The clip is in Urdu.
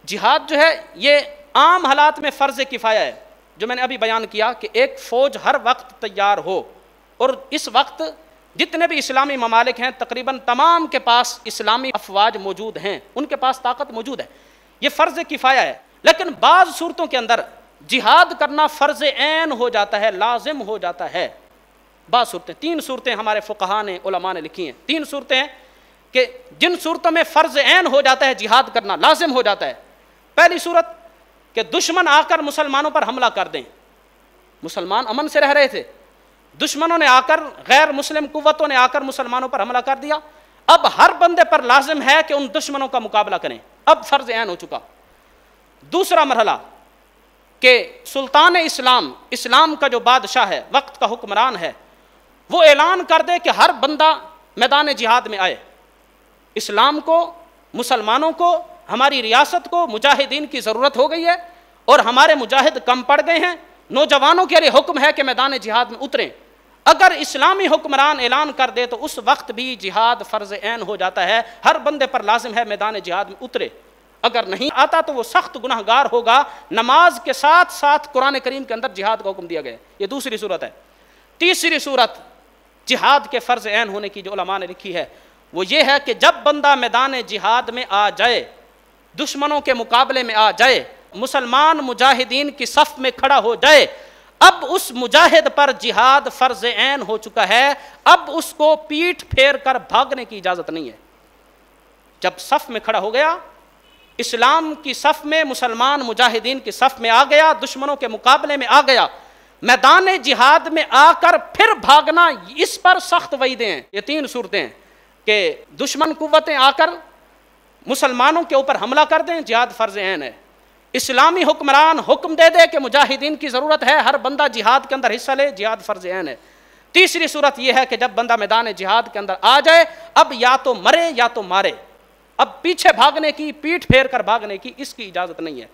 جہاد جو ہے یہ عام حالات میں فرض کفایہ ہے، جو میں نے ابھی بیان کیا کہ ایک فوج ہر وقت تیار ہو، اور اس وقت جتنے بھی اسلامی ممالک ہیں تقریباً تمام کے پاس اسلامی افواج موجود ہیں، ان کے پاس طاقت موجود ہے، یہ فرض کفایہ ہے۔ لیکن بعض صورتوں کے اندر جہاد کرنا فرض عین ہو جاتا ہے، لازم ہو جاتا ہے۔ بعض صورتیں، 3 صورتیں ہمارے فقہاء نے، علماء نے لکھی ہیں، 3 صورتیں ہیں کہ جن صورتوں میں فرض عین ہو جاتا ہے جہاد کرنا، لازم ہو جاتا ہے۔ پہلی صورت کہ دشمن آ کر مسلمانوں پر حملہ کر دیں، مسلمان امن سے رہ رہے تھے، دشمنوں نے آ کر، غیر مسلم قوتوں نے آ کر مسلمانوں پر حملہ کر دیا، اب ہر بندے پر لازم ہے کہ ان دشمنوں کا مقابلہ کریں، اب فرض عین ہو چکا۔ دوسرا مرحلہ کہ سلطان اسلام، اسلام کا جو بادشاہ ہے، وقت کا حکمران ہے، وہ اعلان کر دے کہ ہر بندہ میدان جہاد میں آئے، اسلام کو، مسلمانوں کو، ہماری ریاست کو مجاہدین کی ضرورت ہو گئی ہے، اور ہمارے مجاہد کم پڑ گئے ہیں، نوجوانوں کے لیے حکم ہے کہ میدان جہاد میں اتریں۔ اگر اسلامی حکمران اعلان کر دے تو اس وقت بھی جہاد فرض عین ہو جاتا ہے، ہر بندے پر لازم ہے میدان جہاد میں اترے۔ اگر نہیں آتا تو وہ سخت گناہ گار ہوگا۔ نماز کے ساتھ ساتھ قرآن کریم کے اندر جہاد کا حکم دیا گیا ہے۔ یہ دوسری صورت ہے۔ تیسری صورت جہاد کے فرض عین ہونے کی جو علماء نے لکھی ہے وہ یہ ہے کہ جب بندہ میدان جہاد میں آ جائے، دشمنوں کے مقابلے میں آ جائے، مسلمان مجاہدین کی صف میں کھڑا ہو جائے، اب اس مجاہد پر جہاد فرض عین ہو چکا ہے، اب اس کو پیٹھ پھیر کر بھاگنے کی اجازت نہیں ہے۔ جب صف میں کھڑا ہو گیا، اسلام کی صف میں، مسلمان مجاہدین کی صف میں آ گیا، دشمنوں کے مقابلے میں آ گیا، میدان جہاد میں آ کر پھر بھاگنا، اس پر سخت وعیدیں ہیں۔ یہ 3 صورتیں ہیں کہ دشمن قوتیں آ کر مسلمانوں کے اوپر حملہ کر دیں، جہاد فرض عین ہے۔ اسلامی حکمران حکم دے دے کہ مجاہدین کی ضرورت ہے، ہر بندہ جہاد کے اندر حصہ لے، جہاد فرض عین ہے۔ تیسری صورت یہ ہے کہ جب بندہ میدان جہاد کے اندر آ جائے، اب یا تو مرے یا تو مارے، اب پیچھے بھاگنے کی، پیٹھ پھیر کر بھاگنے کی اس کی اجازت نہیں ہے۔